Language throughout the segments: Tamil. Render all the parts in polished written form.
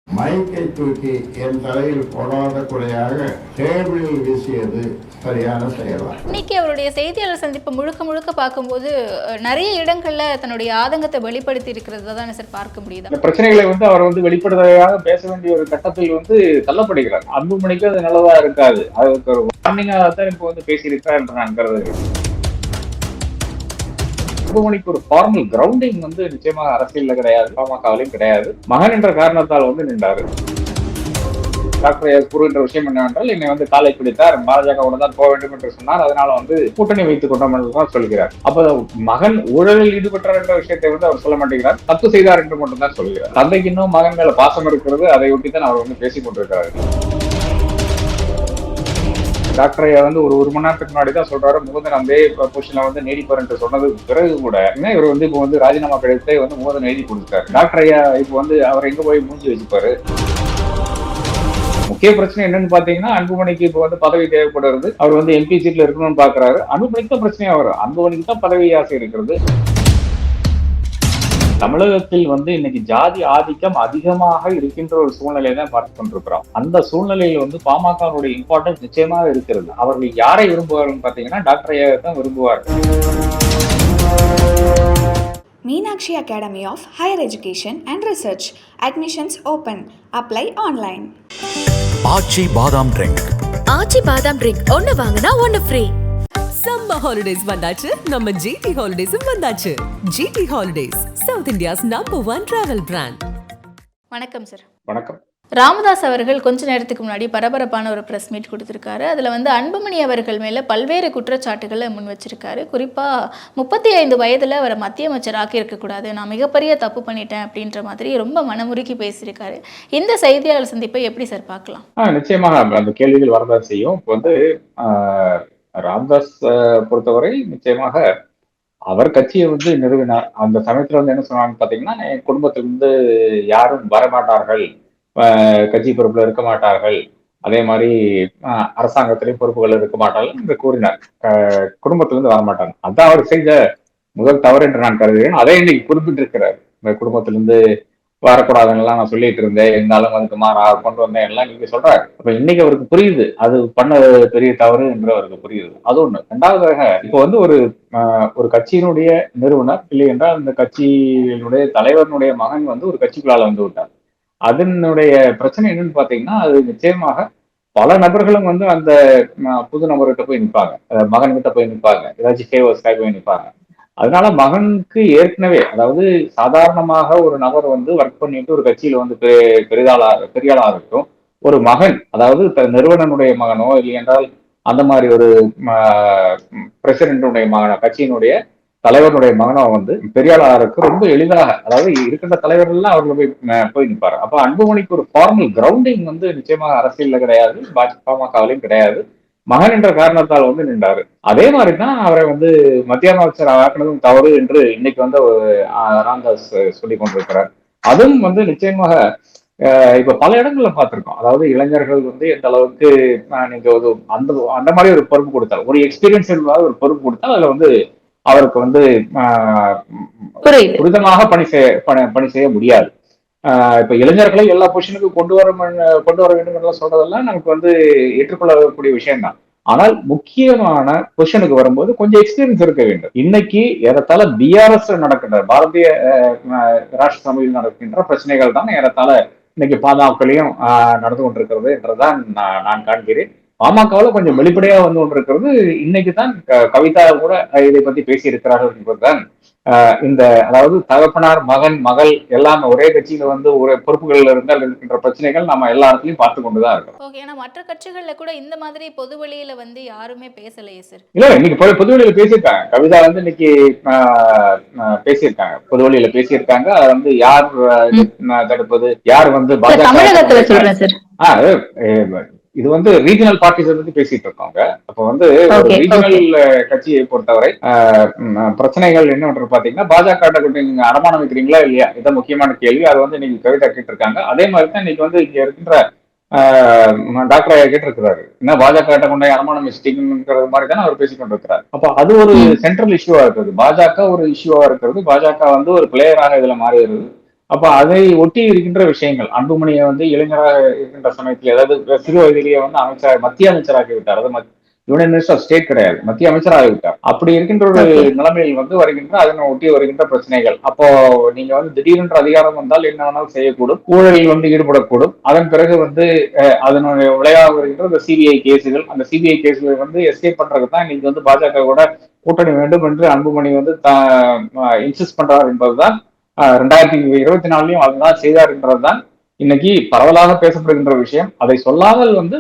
மைக்கை தூக்கி என் தலையில் போடாத குறையாக டேபிளில் வீசியது சரியான செயலா? இன்னைக்கு அவருடைய செய்தியாளர் சந்திப்பு முழுக்க முழுக்க பார்க்கும்போது நிறைய இடங்கள்ல தன்னுடைய ஆதங்கத்தை வெளிப்படுத்தி இருக்கிறது தான் சார் பார்க்க முடியுது. இந்த பிரச்சனைகளை அவர் வெளிப்படுவதாக பேச வேண்டிய ஒரு கட்டத்தில் தள்ளப்படுகிறார். அன்புமணிக்கு அது நல்லதா இருக்காது. அதுக்கு ஒரு வார்னிங்காக தான் இப்போ பேசியிருக்கார் என்று நான் கருதுகிறேன். அன்புமணிக்கு ஒரு ஃபார்மல் கிரவுண்டிங் நிச்சயமாக அரசியல்ல கிடையாது, பாமகவிலும் கிடையாது. மகன் என்ற காரணத்தால் நின்றாரு. டாக்டர் கூறுகின்ற விஷயம் என்னவென்றால், என்னை காலை பிடித்தார், பாஜகவோட தான் போக வேண்டும் என்று சொன்னார், அதனால கூட்டணி வைத்துக் கொண்டோம் என்று தான் சொல்கிறார். அப்ப மகன் ஊழலில் ஈடுபட்டார் என்ற விஷயத்தை அவர் சொல்ல மாட்டேங்கிறார், தப்பு செய்தார் என்று மட்டும் தான் சொல்கிறார். தந்தைக்கு இன்னும் மகன் மேல பாசம் இருக்கிறது, அதை ஒட்டித்தான் அவர் பேசிக் கொண்டிருக்கிறார். டாக்டர் ஒரு மணி நேரத்துக்கு முன்னாடி தான் சொல்றாரு, முகுந்தன் அதே பொசிஷன்ல நீடிப்பார் என்று சொன்னது பிறகு கூட இவர் இப்போ ராஜினாமா கிடைத்தே முகுந்தன் எழுதி கொடுத்தாரு. டாக்டர் ஐயா இப்போ அவர் எங்க போய் மூஞ்சி வச்சுப்பாரு. முக்கிய பிரச்சனை என்னன்னு பாத்தீங்கன்னா, அன்புமணிக்கு இப்போ பதவி தேவைப்படுறது. அவர் எம்பி சீட்ல இருக்கணும்னு பாக்குறாரு. அன்புமணிக்கு தான் பிரச்சனையா வரும். அன்புமணிக்கு தான் பதவி ஆசை இருக்கிறது. தமிழகத்தில் இன்னைக்கு ஜாதி ஆதிக்கம் அதிகமாக இருக்கின்ற ஒரு சூழ்நிலையை தான் பார்த்து கொண்டிருக்கிறோம். அந்த சூழ்நிலையில் பாமகவுடைய இம்பார்ட்டன்ஸ் நிச்சயமாக இருக்கிறது. அவர்கள் யாரை விரும்புவார்கள் பாத்தீங்கன்னா, டாக்டர் ஐயா தான் விரும்புவார்கள். Meenakshi Academy of Higher Education and Research. Admissions open. Apply online. ஆச்சி பாதாம் ட்ரிங்க். ஆச்சி பாதாம் ட்ரிங்க் ஒன்னு வாங்குனா ஒன்னு ஃப்ரீ. சம்மர் ஹாலிடேஸ் வந்தாச்சு, நம்ம ஜிடி ஹாலிடேஸும் வந்தாச்சு. GT holidays, south India's #1 travel brand. வணக்கம் சார். வணக்கம். ராமதாஸ் அவர்கள் கொஞ்ச நேரத்துக்கு முன்னாடி பரபரப்பான ஒரு ப்ரெஸ் மீட் கொடுத்துருக்காரு. அதில் அன்புமணி அவர்கள் மேலே பல்வேறு குற்றச்சாட்டுகளை முன் வச்சிருக்காரு. குறிப்பாக 35 வயதில் அவரை மத்திய அமைச்சர் ஆக்கியிருக்கக்கூடாது, நான் மிகப்பெரிய தப்பு பண்ணிட்டேன் அப்படின்ற மாதிரி ரொம்ப மனமுருக்கி பேசியிருக்காரு. இந்த செய்தியாளர் சந்திப்பை எப்படி சார் பார்க்கலாம்? நிச்சயமாக அந்த கேள்விகள் வரதான் செய்யும். இப்போ ராமதாஸ் பொறுத்தவரை நிச்சயமாக அவர் கட்சியை நிறுவினார். அந்த சமயத்துல என்ன சொன்னான்னு பாத்தீங்கன்னா, என் குடும்பத்திலிருந்து யாரும் வரமாட்டார்கள், கட்சி பொறுப்புல இருக்க மாட்டார்கள், அதே மாதிரி அரசாங்கத்திலையும் பொறுப்புகள் இருக்க மாட்டார்கள் என்று கூறினார். குடும்பத்திலிருந்து வரமாட்டாங்க. அதான் அவர் செய்த முதல் தவறு என்று நான் கருதுகிறேன். அதை இன்னைக்கு குறிப்பிட்டிருக்கிறார். இந்த குடும்பத்திலிருந்து வரக்கூடாதுன்னெல்லாம் நான் சொல்லிட்டு இருந்தேன், இருந்தாலும் அதுக்கு மாறா கொண்டு வந்தேன் எல்லாம் நீங்க சொல்றாரு. அப்ப இன்னைக்கு அவருக்கு புரியுது அது பண்ண பெரிய தவறு என்று அவருக்கு புரியுது. அது ஒண்ணு. ரெண்டாவதாக இப்போ ஒரு கட்சியினுடைய நிறுவனர் இல்லை என்றால் அந்த கட்சியினுடைய தலைவனுடைய மகன் ஒரு கட்சிக்குள்ளால விட்டார். அதனுடைய பிரச்சனை என்னன்னு பாத்தீங்கன்னா, அது நிச்சயமாக பல நபர்களும் அந்த புது நபர்கிட்ட போய் நிற்பாங்க, மகன்கிட்ட போய் நிற்பாங்க, ஏதாச்சும் ஃபேவர்ஸ்க்காக போய் நிற்பாங்க. அதனால மகனுக்கு ஏற்கனவே, அதாவது சாதாரணமாக ஒரு நபர் ஒர்க் பண்ணிட்டு ஒரு கட்சியில பெரியாளா இருக்கும் ஒரு மகன், அதாவது நிறுவனனுடைய மகனோ இல்லை என்றால் அந்த மாதிரி ஒரு பிரசிடென்டுடைய மகனோ, கட்சியினுடைய தலைவருடைய மகனோ பெரியாளருக்கு ரொம்ப எளிதாக, அதாவது இருக்கின்ற தலைவர்கள் அவர்கள் போய் நிற்பாரு. அப்ப அன்புமணிக்கு ஒரு ஃபார்மல் கிரவுண்டிங் நிச்சயமாக அரசியல்ல கிடையாது, பாமகவிலையும் கிடையாது. மகன் என்ற காரணத்தால் நின்றாரு. அதே மாதிரிதான் அவரை மத்திய அமைச்சர் ஆக்கினதும் தவறு என்று இன்னைக்கு ராமதாஸ் சொல்லி கொண்டிருக்கிறார். அதுவும் நிச்சயமாக இப்ப பல இடங்கள்ல பார்த்திருக்கோம். அதாவது இளைஞர்கள் எந்த அளவுக்கு நீங்க அந்த மாதிரி ஒரு பொறுப்பு கொடுத்தால், ஒரு எக்ஸ்பீரியன்ஸ் இல்லாத ஒரு பொறுப்பு கொடுத்தால் அதுல அவருக்கு துரிதமாக பணி செய்ய முடியாது. இப்ப இளைஞர்களை எல்லா பொசிஷனுக்கும் கொண்டு வர வேண்டும் என்று சொல்றதெல்லாம் நமக்கு ஏற்றுக்கொள்ளக்கூடிய விஷயம் தான். ஆனால் முக்கியமான பொசிஷனுக்கு வரும்போது கொஞ்சம் எக்ஸ்பீரியன்ஸ் இருக்க வேண்டும். இன்னைக்கு ஏறத்தாழ பிஆர்எஸ் நடக்கின்ற பாரதிய ராஷ்டிர சபையில் நடக்கின்ற பிரச்சனைகள் தான் ஏறத்தாழ இன்னைக்கு பாமகலையும் நடந்து கொண்டிருக்கிறது என்றுதான் நான் காண்கிறேன். பாமகவுல கொஞ்சம் வெளிப்படையா கொண்டிருக்கிறது. இன்னைக்கு தான் கவிதா கூட இதை பத்தி பேசி இருக்கிறார்கள் என்பதுதான் இந்த, அதாவது தகப்பனார் மகன் மகள் எல்லாம் ஒரே கட்சியில ஒரு பொறுப்புகள்ல இருந்தால் இருக்கின்ற பிரச்சனைகள் நம்ம எல்லா இடத்துலயும் பார்த்து கொண்டுதான் இருக்கோம். ஓகே, ஆனா மற்ற கட்சிகள்ல கூட இந்த மாதிரி பொது வெளியில யாருமே பேசலையே சார். இல்ல, இன்னைக்கு பொது வெளியில பேசியிருக்காங்க. கவிதா இன்னைக்கு பேசியிருக்காங்க, பொது வெளியில பேசியிருக்காங்க. அதை யார் தடுப்பது, யார் தமிழகத்துல சொல்றேன் சார். இது ரீஜனல் பார்ட்டிஸ் பத்தி பேசிட்டு இருக்காங்க. அப்ப ரீஜனல் கட்சியை பொறுத்தவரை பிரச்சனைகள் என்னன்னு பாத்தீங்கன்னா, பாஜக நீங்க அடமானம் வைக்கிறீங்களா இல்லையா, இதான் முக்கியமான கேள்வி. அது இன்னைக்கு கவிதா கேட்டு இருக்காங்க. அதே மாதிரி தான் இன்னைக்கு இங்க இருக்கின்ற டாக்டர் கேட்டு இருக்கிறாரு, என்ன பாஜக கிட்ட கொண்டு அடமானம் வச்சுட்டீங்கிறது மாதிரி தானே அவர் பேசிக் கொண்டிருக்கிறார். அப்ப அது ஒரு சென்ட்ரல் இஷ்யூவா இருக்கிறது, பாஜக ஒரு இஷ்யூவா இருக்கிறது, பாஜக ஒரு பிளேயராக இதுல மாறுகிறது. அப்ப அதை ஒட்டி இருக்கின்ற விஷயங்கள், அன்புமணியை வந்து இளைஞராக இருக்கின்ற சமயத்தில், அதாவது சிறு வயதிலேயே வந்து மத்திய அமைச்சராகி விட்டார். அது யூனியன் மினிஸ்டர் ஆஃப் ஸ்டேட் கிடையாது, மத்திய அமைச்சராக விட்டார். அப்படி இருக்கின்ற ஒரு நிலைமையில் வந்து வருகின்ற அதனை ஒட்டி வருகின்ற பிரச்சனைகள். அப்போ நீங்க வந்து திடீரென்று அதிகாரம் வந்தால் என்ன வேணாலும் செய்யக்கூடும், ஊழலில் வந்து ஈடுபடக்கூடும். அதன் பிறகு வந்து அதனுடைய விளைவாக வருகின்ற இந்த சிபிஐ கேசுகள், அந்த சிபிஐ கேசுகளை வந்து எஸ்கேப் பண்றதுக்கு தான் இன்னைக்கு வந்து பாஜக கூட கூட்டணி வேண்டும் என்று அன்புமணி வந்து இன்சிஸ்ட் பண்றார் என்பதுதான் 2024 அதுதான் செய்தார் என்றதுதான் இன்னைக்கு பரவலாக பேசப்படுகின்ற விஷயம். அதை சொல்லாமல் வந்து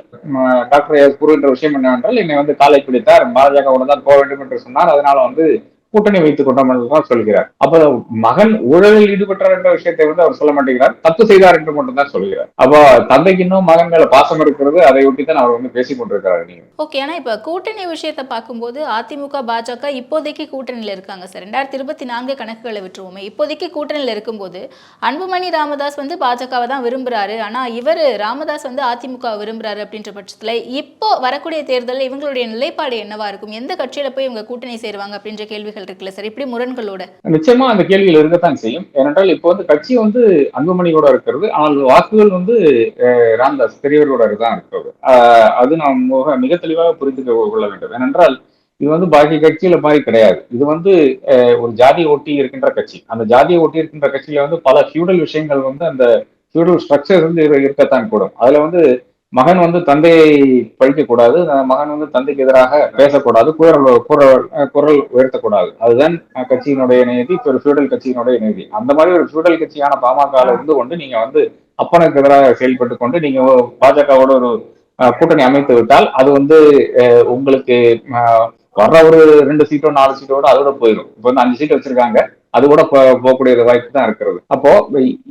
டாக்டர் கூறுகின்ற விஷயம் என்னவென்றால், என்னை வந்து காலை பிடித்தார், பாஜகவோட தான் போக வேண்டும் என்று சொன்னார், அதனால வந்து கூட்டணி வைத்துக் கொண்டோம் என்றுதான் சொல்கிறார். அப்ப மகன் ஊழலில் ஈடுபட்டார் என்ற விஷயத்தை வந்து அவர் சொல்ல மாட்டேங்கிறார், தப்பு செய்தார் என்று மட்டும்தான் சொல்கிறார். அப்போ தந்தைக்கு இன்னும் மகன் மேல பாசம் இருக்கிறது, அதை ஒட்டி தான் அவர் வந்து பேசிக் கொண்டிருக்கிறார். நீங்க ஓகே, ஆனா இப்ப கூட்டணி விஷயத்தை பார்க்கும்போது அதிமுக பாஜக இப்போதைக்கு கூட்டணியில இருக்காங்க சார். 2024 கணக்குகளை விட்டுருவோமே, இப்போதைக்கு கூட்டணியில இருக்கும்போது அன்புமணி ராமதாஸ் வந்து பாஜகவை தான் விரும்புறாரு, ஆனா இவர் ராமதாஸ் வந்து அதிமுக விரும்புறாரு அப்படின்ற பட்சத்துல இப்போ வரக்கூடிய தேர்தலில் இவங்களுடைய நிலைப்பாடு என்னவா இருக்கும்? எந்த கட்சியில போய் இவங்க கூட்டணி சேருவாங்க அப்படின்ற கேள்விகள் இருக்குல்ல சார், இப்படி முரண்களோட? நிச்சயமா அந்த கேள்விகள் இருக்கத்தான் செய்யும். ஏனென்றால் இப்போ வந்து கட்சி வந்து அன்புமணியோட இருக்கிறது, ஆனால் வாக்குகள் வந்து ராமதாஸ் பெரியவர்களோட தான் இருக்கிறது. அது நாம் மிக தெளிவாக புரிந்து கொள்ள வேண்டும். ஏனென்றால் இது வந்து பாக்கி கட்சியில மாதிரி கிடையாது. இது வந்து ஒரு ஜாதியை ஒட்டி இருக்கின்ற கட்சி. அந்த ஜாதியை ஒட்டி இருக்கின்ற கட்சியில வந்து பல ஃபியூடல் விஷயங்கள் வந்து அந்த ஃபியூடல் ஸ்ட்ரக்சர் வந்து இருக்கத்தான் கூடும். அதுல வந்து மகன் வந்து தந்தையை பழிக்கக்கூடாது, மகன் வந்து தந்தைக்கு எதிராக பேசக்கூடாது, குரல் உயர்த்தக்கூடாது. அதுதான் கட்சியினுடைய நீதி, ஒரு ஃபியூடல் கட்சியினுடைய நீதி. அந்த மாதிரி ஒரு ஃபியூடல் கட்சியான பாமக இருந்து கொண்டு நீங்க வந்து அப்பனுக்கு எதிராக செயல்பட்டு கொண்டு நீங்க பாஜகவோட ஒரு கூட்டணி அமைத்து விட்டால் அது வந்து உங்களுக்கு வர்ற ஒரு 2 சீட்டோ 4 சீட்டோட அதோட போயிடும். இப்போ வந்து 5 சீட் வச்சிருக்காங்க, அது கூட போகக்கூடிய வாய்ப்பு தான் இருக்கிறது. அப்போ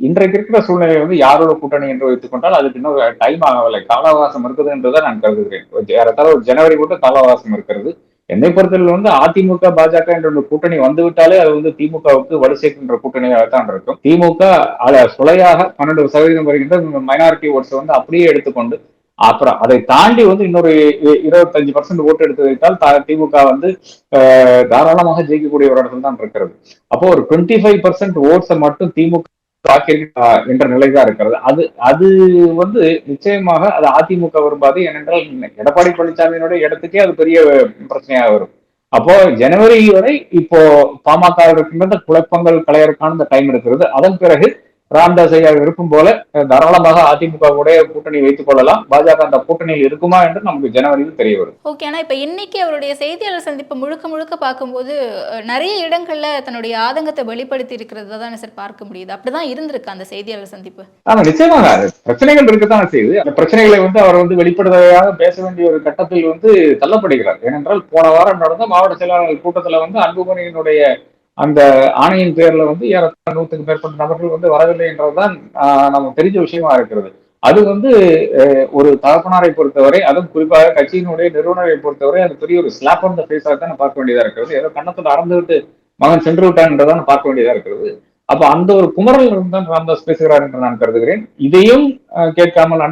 இன்றைக்கு இருக்கிற சூழ்நிலை வந்து யாரோட கூட்டணி என்று வைத்துக் கொண்டால் அதுக்கு இன்னும் டைம் ஆகவில்லை, கால அவகாசம் இருக்குது என்றுதான் நான் கருதுகிறேன். ஏறத்தாழ ஒரு ஜனவரி கூட கால அவகாசம் இருக்கிறது. என்னை பொறுத்தவரை வந்து அதிமுக பாஜக என்ற கூட்டணி வந்துவிட்டாலே அது வந்து திமுகவுக்கு வலு சேர்க்கின்ற கூட்டணியாகத்தான் இருக்கும். திமுக சுளையாக 12% வருகின்ற மைனாரிட்டி ஓட்ஸ் வந்து அப்படியே எடுத்துக்கொண்டு அப்புறம் அதை தாண்டி வந்து இன்னொரு 25% ஓட்டு எடுத்து வைத்தால் திமுக வந்து தாராளமாக ஜெயிக்கக்கூடிய ஒரு இடத்துல தான் இருக்கிறது. அப்போ ஒரு 25% ஓட்ஸை மட்டும் திமுக என்ற நிலைதான் இருக்கிறது. அது வந்து நிச்சயமாக அது அதிமுக விரும்பாது. ஏனென்றால் எடப்பாடி பழனிசாமியினுடைய இடத்துக்கே அது பெரிய பிரச்சனையாக வரும். அப்போ ஜனவரி வரை இப்போ பாமக இருக்கின்ற குழப்பங்கள் களையறதுக்கான இந்த டைம் இருக்கிறது. அதன் பிறகு ராமதாஸ் ஐயா விருப்பம் போல தாராளமாக அதிமுக உடைய கூட்டணி வைத்துக் கொள்ளலாம். பாஜக அந்த கூட்டணியில் இருக்குமா என்று நமக்கு ஜனவரியில் தெரிய வரும். ஓகே, ஆனா இப்ப இன்னைக்கு அவருடைய செய்தியாளர் சந்திப்பு முழுக்க பார்க்கும்போது நிறைய இடங்கள்ல தன்னுடைய ஆதங்கத்தை வெளிப்படுத்தி இருக்கிறது தானே சார் பார்க்க முடியுது. அப்படிதான் இருந்திருக்கு அந்த செய்தியாளர் சந்திப்பு. ஆமா, நிச்சயமாக பிரச்சனைகள் இருக்கத்தான் செய்யுது. அந்த பிரச்சனைகளை வந்து அவர் வந்து வெளிப்படுவதாக பேச வேண்டிய ஒரு கட்டத்தில் வந்து தள்ளப்படுகிறார். ஏனென்றால் போன வாரம் நடந்த மாவட்ட செயலாளர்கள் கூட்டத்துல வந்து அன்புமணியினுடைய அந்த ஆணையின் பேர்ல வந்து 100க்கு மேற்பட்ட நபர்கள் வந்து வரவில்லை என்றதுதான் நமக்கு தெரிஞ்ச விஷயமா இருக்கிறது. அது வந்து ஒரு தகப்பனாரை பொறுத்தவரை, அதுவும் குறிப்பாக கட்சியினுடைய நிறுவனரை பொறுத்தவரை அது பெரிய ஒரு ஸ்லாப் ஆன் த ஃபேஸாக தான் பார்க்க வேண்டியதா இருக்கிறது. ஏதோ கண்ணத்தில் அறந்து விட்டு மகன் சென்று விட்டான் என்றுதான் பார்க்க வேண்டியதா இருக்கிறது. அப்ப அந்த ஒரு குமரல் தான் ராமதாஸ் பேசுகிறார் என்று நான் கருதுகிறேன். இதையும் கேட்காமல்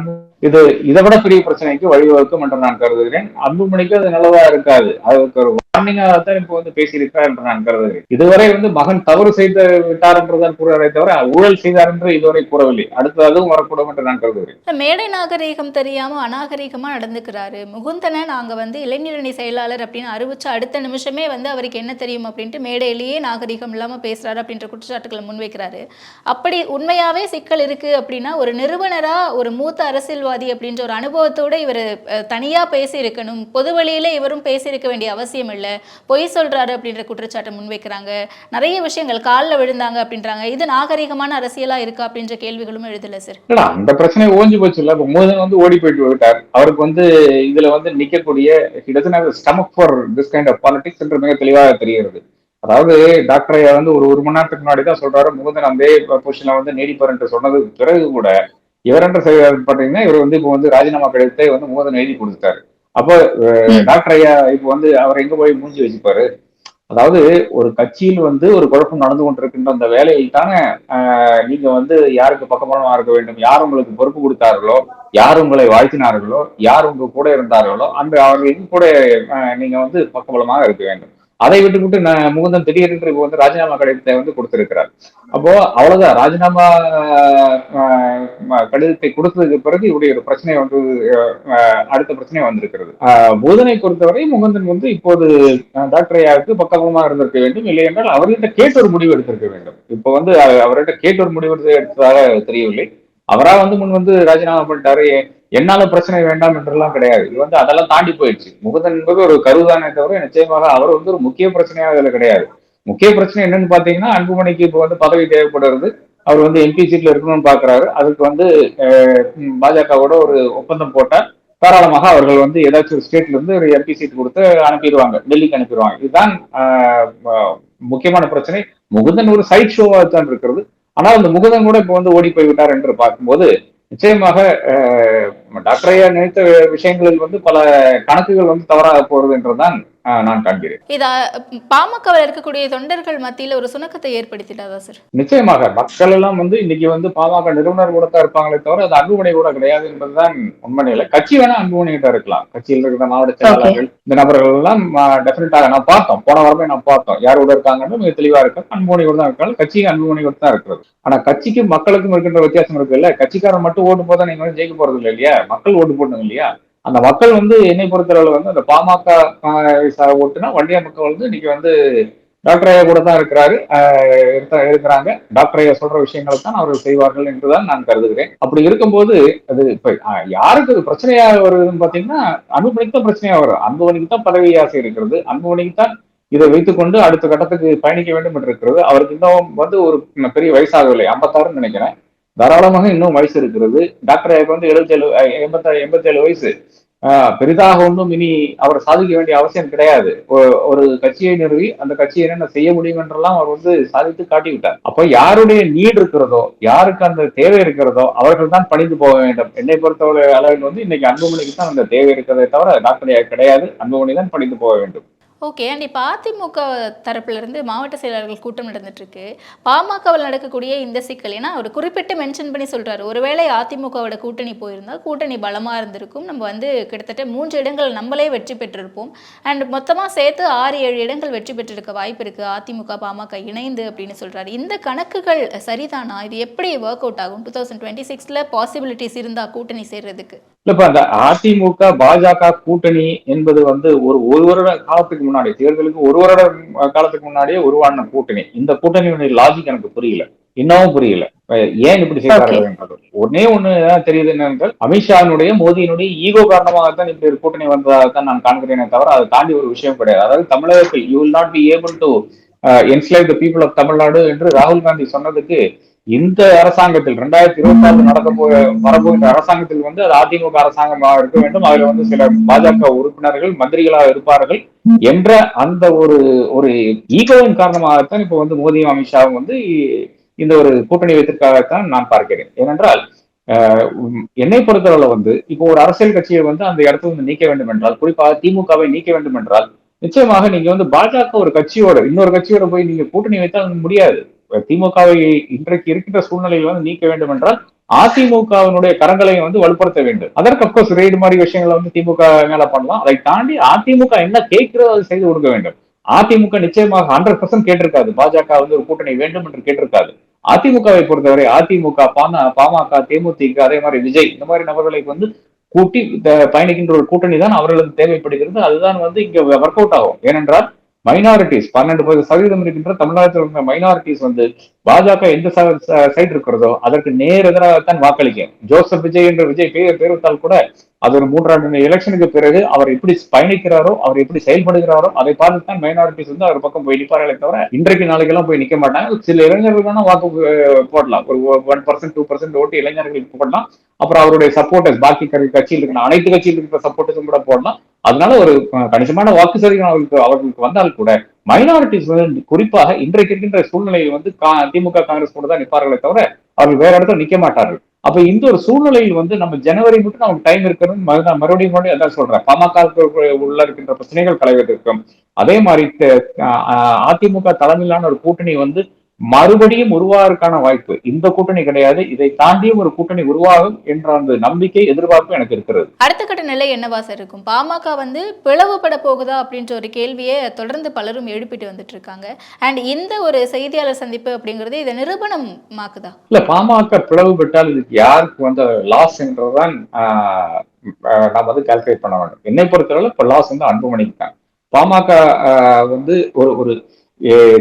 இதை விட பெரிய பிரச்சனைக்கு வழிவகுக்கும் என்று நான் கருதுகிறேன். அன்புமணிக்கு அது நல்லதா இருக்காது, அதுக்கு ஒரு வார்னிங்காகத்தான் இப்போ வந்து பேசியிருக்கிறார் என்று நான் கருதுகிறேன். இதுவரை வந்து மகன் தவறு செய்து விட்டார் என்றுதான் கூறுவதை தவிர ஊழல் செய்தார் என்று இதுவரை கூறவில்லை. அடுத்து அதுவும் வரக்கூடும் என்று நான் கருதுகிறேன். மேடை நாகரீகம் தெரியாம அநாகரீகமா நடந்துக்கிறாரு. முகுந்தனை நாங்க வந்து இளைஞரணி செயலாளர் அப்படின்னு அறிவிச்ச அடுத்த நிமிஷமே வந்து அவருக்கு என்ன தெரியும் அப்படின்ட்டு மேடையிலேயே நாகரீகம் இல்லாம பேசுறாரு அப்படின்ற குற்றச்சாட்டுகளை முன்வைக்கிறாரு. அப்படி உண்மையாவே சிக்கல் இருக்கு அப்படின்னா ஒரு நிறுவனரா, ஒரு மூத்த அரசியல்வாதி அப்படின்ற ஒரு அனுபவத்தோட இவர் தனியா பேசி இருக்கணும். பொது வழியில இவரும் பேசியிருக்க வேண்டிய அவசியம் இல்லை. பொய் சொல்றாரு அப்படின்ற குற்றச்சாட்டை முன்வைக்கிறாங்க. நிறைய விஷயங்கள் காலில் விழுந்தாங்க அப்படின்றாங்க. இது நாகரிகமான அரசியலா இருக்கா அப்படின்ற கேள்விகளும் எழுதல சார். அந்த பிரச்சனை ஓஞ்சி போச்சு இல்ல. மோதன் வந்து ஓடி போயிட்டு விட்டார். அவருக்கு வந்து இதுல வந்து நிக்கக்கூடிய stomach for this kind of politics என்று மிக தெளிவாக தெரிகிறது. அதாவது டாக்டர் ஐயா வந்து ஒரு மணி நேரத்துக்கு முன்னாடி தான் சொல்றாரு முகுந்தன் அந்த பொசிஷன்ல வந்து நீடிப்பார் என்று சொன்னது பிறகு கூட இவர் என்று பாத்தீங்கன்னா இவர் வந்து இப்போ வந்து ராஜினாமா கடிதத்தை வந்து முகுந்தன் எழுதி கொடுத்தாரு. அப்போ டாக்டர் ஐயா இப்போ வந்து அவர் எங்க போய் மூஞ்சி வச்சுப்பாரு? அதாவது ஒரு கட்சியில் வந்து ஒரு குழப்பம் நடந்து கொண்டிருக்கின்ற அந்த வேலையில் தானே நீங்க வந்து யாருக்கு பக்கபலமா இருக்க வேண்டும், யார் உங்களுக்கு பொறுப்பு கொடுத்தார்களோ, யார் உங்களை வாழ்த்தினார்களோ, யார் உங்க கூட இருந்தார்களோ அந்த அவர்களுக்கு கூட நீங்க வந்து பக்கபலமாக இருக்க வேண்டும். அதை விட்டு முகுந்தன் திடீரென்று இப்போ வந்து ராஜினாமா கடிதத்தை வந்து கொடுத்திருக்கிறார். அப்போ அவ்வளவுதான், ராஜினாமா கடிதத்தை கொடுத்ததுக்கு பிறகு இவருடைய ஒரு பிரச்சனை வந்து அடுத்த பிரச்சனை வந்திருக்கிறது. போதனை பொறுத்தவரை முகுந்தன் வந்து இப்போது டாக்டர் ஐயாவுக்கு பக்கபலமா இருந்திருக்க வேண்டும், இல்லை என்றால் அவர்கிட்ட கேட்டு ஒரு முடிவு எடுத்திருக்க வேண்டும். இப்போ வந்து அவர்கிட்ட கேட்டு ஒரு முடிவு எடுத்ததாக தெரியவில்லை. அவரா வந்து முன் வந்து ராஜினாமா பண்ணிட்டாரு, என்னால பிரச்சனை வேண்டாம் என்றெல்லாம் கிடையாது. இது வந்து அதெல்லாம் தாண்டி போயிடுச்சு. முகுந்தன் என்பது ஒரு கருதானே தவிர நிச்சயமாக அவர் வந்து ஒரு முக்கிய பிரச்சனையாக இதுல கிடையாது. முக்கிய பிரச்சனை என்னன்னு பாத்தீங்கன்னா, அன்புமணிக்கு இப்போ வந்து பதவி தேவைப்படுறது, அவர் வந்து எம்பி சீட்ல இருக்கணும்னு பாக்குறாரு. அதுக்கு வந்து பாஜகவோட ஒரு ஒப்பந்தம் போட்டா தாராளமாக அவர்கள் வந்து ஏதாச்சும் ஒரு ஸ்டேட்ல இருந்து ஒரு எம்பி சீட் கொடுத்து அனுப்பிடுவாங்க, டெல்லிக்கு அனுப்பிடுவாங்க. இதுதான் முக்கியமான பிரச்சனை. முகுந்தன் ஒரு சைட் ஷோவா தான் இருக்கிறது. ஆனால் அந்த முகுந்தன் கூட இப்ப வந்து ஓடி போய் விட்டார் என்று பார்க்கும்போது நிச்சயமாக டாக்டர் ஐயா நினைத்த விஷயங்களில் வந்து பல கணக்குகள் வந்து தவறாக போறது என்றுதான் நான் காண்கிறேன். இத பாமகவில் இருக்கக்கூடிய தொண்டர்கள் மத்தியில ஒரு சுணக்கத்தை ஏற்படுத்திட்டாதா சார்? நிச்சயமாக மக்கள் எல்லாம் வந்து இன்னைக்கு வந்து பாமக நிறுவனர் கூட தான் இருப்பாங்களே தவிர அது அன்புமணி கூட கிடையாது என்பதுதான் உண்மை நிலை. கட்சி வேணா அன்புமணி கிட்ட இருக்கலாம், கட்சியில் இருக்கிற மாவட்ட செயலாளர்கள் இந்த நபர்கள் எல்லாம் டெஃபினட்டாக நான் பார்த்தோம், போன வாரமே நான் பார்த்தோம் யார் கூட இருக்காங்கன்னு மிக தெளிவா இருக்காங்க. அன்புமணி கூட தான் இருக்காங்க, கட்சிக்கு அன்புமணி கூட தான் இருக்கிறது. ஆனா கட்சிக்கும் மக்களுக்கும் இருக்கின்ற வித்தியாசம் இருக்கு இல்ல. கட்சிக்காரன் மட்டும் ஓட்டு போதா நீங்க வந்து ஜெயிக்க போறது இல்லை இல்லையா, மக்கள் ஓட்டு போடணும் இல்லையா. அந்த மக்கள் வந்து என்னை பொறுத்தளவு வந்து அந்த பாமக ஓட்டுனா வண்டியா மக்கள் வந்து இன்னைக்கு வந்து டாக்டர் ஐயா கூட தான் இருக்கிறாங்க. டாக்டர் ஐயா சொல்ற விஷயங்களை தான் அவர்கள் செய்வார்கள் என்றுதான் நான் கருதுகிறேன். அப்படி இருக்கும்போது அது இப்ப யாருக்கு அது பிரச்சனையாக வருதுன்னு பாத்தீங்கன்னா, அன்புமணிக்கு தான் பிரச்சனையா வரும். அன்புமணிக்கு தான் பதவி ஆசை இருக்கிறது, அன்புமணிக்கு தான் இதை வைத்துக்கொண்டு அடுத்த கட்டத்துக்கு பயணிக்க வேண்டும் என்று இருக்கிறது. அவருக்கு இன்னும் வந்து ஒரு பெரிய வயசாகவில்லை, 56 நினைக்கிறேன். தாராளமாக இன்னும் வயசு இருக்கிறது. டாக்டர் ஐயாவுக்கு வந்து 87 வயசு. பெரிதாக ஒன்றும் இனி அவர் சாதிக்க வேண்டிய அவசியம் கிடையாது. ஒரு கட்சியை நிறுவி அந்த கட்சியை என்னென்ன செய்ய முடியும் என்றெல்லாம் அவர் வந்து சாதித்து காட்டிவிட்டார். அப்போ யாருடைய நீட் இருக்கிறதோ, யாருக்கு அந்த தேவை இருக்கிறதோ அவர்கள் தான் பணிந்து போக வேண்டும். என்னை பொறுத்தவரை அளவில் வந்து இன்னைக்கு அன்புமணிக்கு தான் அந்த தேவை இருக்கிறதை தவிர டாக்டர் கிடையாது, அன்புமணி தான் பணிந்து போக வேண்டும். ஓகே. அண்ட் இப்போ அதிமுக தரப்புல இருந்து மாவட்ட செயலாளர்கள் கூட்டம் நடந்துட்டு இருக்கு. பாமகவில் நடக்கக்கூடிய இந்த சிக்கல், ஏன்னா அவர் குறிப்பிட்டு மென்ஷன் பண்ணி சொல்றாரு, ஒருவேளை அதிமுகவோட கூட்டணி போயிருந்தா கூட்டணி பலமா இருந்திருக்கும், நம்ம வந்து கிட்டத்தட்ட 3 இடங்கள் நம்மளே வெற்றி பெற்றிருப்போம், அண்ட் மொத்தமா சேர்த்து 6-7 இடங்கள் வெற்றி பெற்றிருக்க வாய்ப்பு இருக்கு அதிமுக பாமக இணைந்து அப்படின்னு சொல்றாரு. இந்த கணக்குகள் சரிதானா? இது எப்படி ஒர்க் அவுட் ஆகும்? 2026ல பாசிபிலிட்டிஸ் இருந்தா கூட்டணி சேர்றதுக்கு? இல்லப்ப அந்த அதிமுக பாஜக கூட்டணி என்பது வந்து ஒரு வருட காலத்துக்கு முன்னாடி, தேர்தலுக்கு ஒரு வருட காலத்துக்கு முன்னாடியே உருவான கூட்டணி. இந்த கூட்டணியுடைய லாஜிக் எனக்கு புரியல, இன்னமும் புரியல. ஏன் இப்படி செய்தார்கள் என்றது ஒன்னே ஒண்ணுதான் தெரியுது என்னென்றால், அமித்ஷாவினுடைய மோடியினுடைய ஈகோ காரணமாகத்தான் இப்படி ஒரு கூட்டணி வந்ததாகத்தான் நான் காண்கிறேனே தவிர அதை தாண்டி ஒரு விஷயம் கிடையாது. அதாவது தமிழகத்தில் you will not be able to enslave the people of Tamil Nadu என்று ராகுல் காந்தி சொன்னதுக்கு இந்த அரசாங்கத்தில் 2026 வரப்போகின்ற அரசாங்கத்தில் வந்து அது அதிமுக அரசாங்கமாக இருக்க வேண்டும், அதுல வந்து சில பாஜக உறுப்பினர்கள் மந்திரிகளாக இருப்பார்கள் என்ற அந்த ஒரு ஈகோவின் காரணமாகத்தான் இப்ப வந்து மோடியும் அமித்ஷாவும் வந்து இந்த ஒரு கூட்டணி வைத்திருக்காகத்தான் நான் பார்க்கிறேன். ஏனென்றால் என்னை பொறுத்தவரை வந்து இப்போ ஒரு அரசியல் கட்சியை வந்து அந்த இடத்துல வந்து நீக்க வேண்டும் என்றால், குறிப்பாக திமுகவை நீக்க வேண்டும் என்றால், நிச்சயமாக நீங்க வந்து பாஜக ஒரு கட்சியோட இன்னொரு கட்சியோட போய் நீங்க கூட்டணி வைத்தால் முடியாது. திமுகவை இன்றைக்கு இருக்கின்ற சூழ்நிலையில் வந்து நீக்க வேண்டும் என்றால் அதிமுகவினுடைய கரங்களை வந்து வலுப்படுத்த வேண்டும். அதற்கு அப்கோர்ஸ் ரெய்டு மாதிரி விஷயங்களை வந்து திமுக மேல பண்ணலாம். அதை தாண்டி அதிமுக என்ன கேட்கிறதோ அதை செய்து கொடுக்க வேண்டும். அதிமுக நிச்சயமாக 100% கேட்டிருக்காது பாஜக வந்து ஒரு கூட்டணி வேண்டும் என்று கேட்டிருக்காது. அதிமுகவை பொறுத்தவரை அதிமுக, பாமக, தேமுதிக, அதே மாதிரி விஜய், இந்த மாதிரி நபர்களை வந்து கூட்டி பயணிக்கின்ற ஒரு கூட்டணி தான் அவர்களுக்கு தேவைப்படுகிறது. அதுதான் வந்து இங்க ஒர்க் அவுட் ஆகும். ஏனென்றால் மைனாரிட்டிஸ் 12% இருக்கின்ற தமிழ்நாட்டில் இருக்கிற மைனாரிட்டிஸ் வந்து பாஜக எந்த சைடு இருக்கிறதோ அதற்கு நேர் எதிராகத்தான் வாக்களிக்க. ஜோசப் விஜய் என்ற விஜய் பேருத்தால் கூட அது ஒரு 3 ஆண்டு எலெக்ஷனுக்கு பிறகு அவர் எப்படி பயணிக்கிறாரோ, அவர் எப்படி செயல்படுகிறாரோ அதை பார்த்துதான் மைனாரிட்டிஸ் வந்து அவர் பக்கம் போய் நிற்பார்களே தவிர இன்றைக்கு நாளைக்கெல்லாம் போய் நிற்க மாட்டாங்க. சில இளைஞர்கள் தானே வாக்கு போடலாம், ஒரு 1% 2% ஓட்டு இளைஞர்களுக்கு போடலாம். அப்புறம் அவருடைய சப்போர்ட்டர்ஸ் பாக்கி கட்சியில் இருக்கிற அனைத்து கட்சியில் இருக்கிற சப்போர்ட்டர்ஸும் கூட போடலாம். அதனால ஒரு கணிசமான வாக்கு சதவீதம் அவர்களுக்கு வந்தால் கூட மைனாரிட்டிஸ் வந்து குறிப்பாக இன்றைக்கு இருக்கின்ற சூழ்நிலையில் வந்து திமுக காங்கிரஸ் கூட தான் நிற்பார்களே தவிர அவர்கள் வேற இடத்துல நிற்க மாட்டார்கள். அப்ப இந்த ஒரு சூழ்நிலையில் வந்து நம்ம ஜனவரி மட்டும் நமக்கு டைம் இருக்கிறது மறுபடியும் அதான் சொல்றேன். பாமக உள்ள இருக்கின்ற பிரச்சனைகள் களைவதற்கும், அதே மாதிரி அதிமுக தலைமையிலான ஒரு கூட்டணி வந்து மறுபடியும் உருவாவதற்கான வாய்ப்பு இந்த கூட்டணி கிடையாது, இதை தாண்டியும் ஒரு கூட்டணி உருவாகும் என்ற அந்த நம்பிக்கை எதிர்பார்ப்பு எனக்கு இருக்கிறது. அடுத்த கட்ட நிலை என்னவா சார் இருக்கும்? பாமக வந்து பிளவுபட போகுதா அப்படின்ற ஒரு கேள்வியை தொடர்ந்து பலரும் எழுப்பிட்டு வந்துட்டு இருக்காங்க. அண்ட் இந்த ஒரு செய்தியாளர் சந்திப்பு அப்படிங்கிறது இதை நிரூபணமாக்குதா? இல்ல, பாமக பிளவுபட்டால் இதுக்கு யாருக்கு வந்து லாஸ் என்றதான் நாம் வந்து கால்குலேட் பண்ண வேண்டும். என்னை பொறுத்தவரை இப்ப லாஸ் வந்து அன்புமணிக்கு தான். பாமக வந்து ஒரு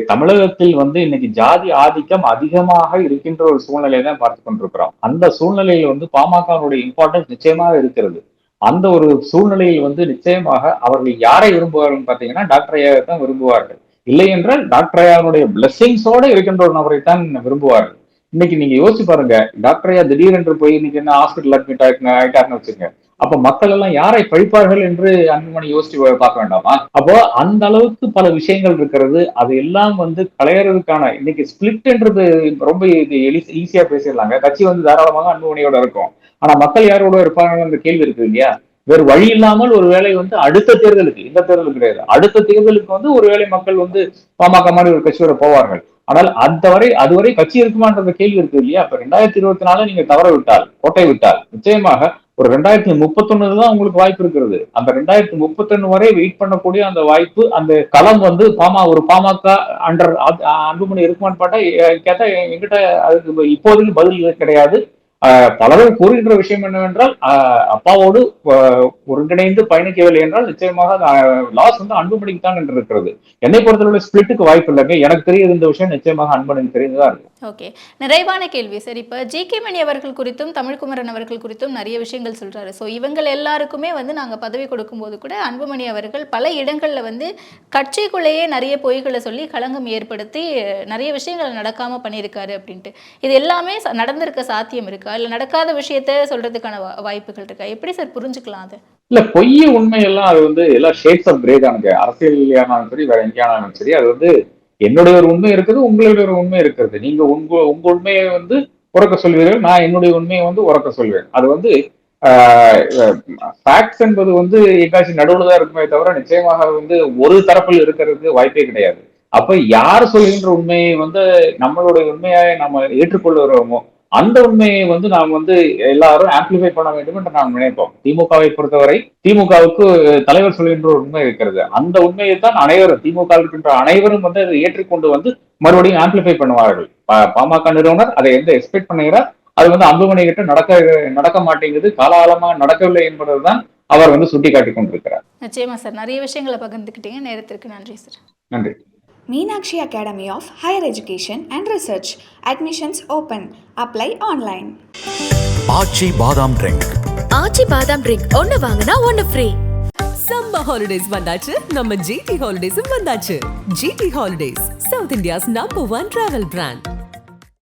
தமிழகத்தில் வந்து இன்னைக்கு ஜாதி ஆதிக்கம் அதிகமாக இருக்கின்ற ஒரு சூழ்நிலையை தான் பார்த்து கொண்டிருக்கிறோம். அந்த சூழ்நிலையில் வந்து பாமகனுடைய இம்பார்ட்டன்ஸ் நிச்சயமாக இருக்கிறது. அந்த ஒரு சூழ்நிலையில் வந்து நிச்சயமாக அவர்கள் யாரை விரும்புவார்கள் பார்த்தீங்கன்னா டாக்டர் ஐயா தான் விரும்புவார்கள். இல்லை என்றால் டாக்டர் ஐயாவுடைய பிளெஸிங்ஸோட இருக்கின்ற ஒரு நபரை தான் விரும்புவார்கள். இன்னைக்கு நீங்க யோசிச்சு பாருங்க, டாக்டர் ஐயா திடீரென்று போய் இன்னைக்கு என்ன ஹாஸ்பிட்டல் அட்மிட் ஆயிட்டாருன்னு வச்சுங்க, அப்ப மக்கள் எல்லாம் யாரை பழிப்பார்கள் என்று அன்புமணி யோசிச்சு பார்க்க வேண்டாமா? அப்போ அந்த அளவுக்கு பல விஷயங்கள் இருக்கிறது. அது எல்லாம் வந்து களையறதுக்கான இன்னைக்கு ஸ்பிளிட் என்றது ரொம்ப ஈஸியா பேசிடலாங்க. கட்சி வந்து தாராளமாக அன்புமணியோட இருக்கும். ஆனா மக்கள் யாரோட இருப்பாங்க அந்த கேள்வி இருக்கு இல்லையா? வேறு வழி இல்லாமல் ஒரு வேளை வந்து அடுத்த தேர்தலுக்கு, இந்த தேர்தலுக்கு கிடையாது, அடுத்த தேர்தலுக்கு வந்து ஒருவேளை மக்கள் வந்து பாமக மாதிரி ஒரு கட்சியோட போவார்கள். ஆனால் அதுவரை கட்சி இருக்குமான்ற கேள்வி இருக்கு இல்லையா? அப்ப 2024 நீங்க தவற விட்டால், கோட்டை விட்டால், நிச்சயமாக ஒரு 2031 தான் உங்களுக்கு வாய்ப்பு இருக்கிறது. அந்த 2031 வரை வெயிட் பண்ணக்கூடிய அந்த வாய்ப்பு, அந்த களம் வந்து பாமக அண்டர் அன்புமணி இருக்குமான்னு கேட்டா என்கிட்ட அதுக்கு இப்போதைக்கு பதில் கிடையாது. பலரும் கூறுகின்ற விஷயம் என்னவென்றால் அப்பாவோடு ஒருங்கிணைந்து பயணிக்கவில்லை என்றால் நிச்சயமாக லாஸ் வந்து அன்புமணிக்கு தான் என்று இருக்கிறது. என்னை பொறுத்தவரை ஸ்பிளிட்டுக்கு வாய்ப்பு இல்லைங்க. எனக்கு தெரியுது இந்த விஷயம் நிச்சயமாக அன்புமணிக்கு தெரிந்துதான் இருக்கு. ஓகே, நிறைவான கேள்வி சார். இப்ப ஜி.கே. மணி அவர்கள் குறித்தும் தமிழ்குமரன் அவர்கள் குறித்தும் நிறைய விஷயங்கள் சொல்றாரு. ஸோ இவங்க எல்லாருக்குமே வந்து நாங்க பதவி கொடுக்கும்போது கூட அன்புமணி அவர்கள் பல இடங்கள்ல வந்து கட்சிக்குள்ளேயே நிறைய பொய்களை சொல்லி களங்கம் ஏற்படுத்தி நிறைய விஷயங்கள் நடக்காம பண்ணியிருக்காரு அப்படின்ட்டு. இது எல்லாமே நடந்திருக்க சாத்தியம் இருக்கா, இல்ல நடக்காத விஷயத்த சொல்றதுக்கான வாய்ப்புகள் இருக்கா? எப்படி சார் புரிஞ்சுக்கலாம் அது? இல்ல, பொய் உண்மையெல்லாம் அது வந்து எல்லாம் ஷேட்ஸ் ஆஃப் கிரே தானுங்க. அரசியலானாலும் சரி, வேற எங்கேயானாலும் சரி, அது வந்து என்னுடைய ஒரு உண்மை இருக்குது, உங்களுடைய ஒரு உண்மை இருக்கிறது. நீங்க உங்க உண்மையை வந்து உறக்க சொல்வீர்கள், நான் என்னுடைய உண்மையை வந்து உறக்க சொல்வேன். அது வந்து ஃபேக்ட்ஸ் என்பது வந்து எங்காச்சும் நடுவுல தான் இருக்குமே தவிர நிச்சயமாக வந்து ஒரு தரப்பில் இருக்கிறதுக்கு வாய்ப்பே கிடையாது. அப்ப யார் சொல்கின்ற உண்மையை வந்து நம்மளுடைய உண்மையை நம்ம ஏற்றுக்கொள்ளுகிறோமோ அந்த உண்மையை வந்து நாம் வந்து எல்லாரும் ஆம்பிளிஃபை பண்ண வேண்டும் என்று நாம் நினைப்போம். திமுகவை பொறுத்தவரை திமுகவுக்கு தலைவர் சொல்கின்ற ஒரு உண்மை இருக்கிறது. அந்த உண்மையை தான் அனைவரும், திமுக இருக்கின்ற அனைவரும் வந்து அதை ஏற்றுக்கொண்டு வந்து மறுபடியும் ஆம்பிளிஃபை பண்ணுவார்கள். பாமக நிறுவனர் அதை எந்த எக்ஸ்பெக்ட் பண்ணுகிறார், அது வந்து அன்புமணி கிட்ட நடக்க மாட்டேங்குது, காலகாலமாக நடக்கவில்லை என்பதுதான் அவர் வந்து சுட்டிக்காட்டி கொண்டிருக்கிறார். நிச்சயமா சார், நிறைய விஷயங்களை பகிர்ந்துக்கிட்டீங்க. நேரத்திற்கு நன்றி சார். நன்றி. Meenakshi Academy of Higher Education and Research. Admissions open. Apply online. ஆச்சி பாதாம் ட்ரிங்க். ஆச்சி பாதாம் ட்ரிங்க் ஒன்னு வாங்குனா ஒன்னு ஃப்ரீ. சம்மர் ஹாலிடேஸ் வந்தாச்சு, நம்ம ஜிடி ஹாலிடேஸும் வந்தாச்சு. GT holidays, south India's number 1 travel brand.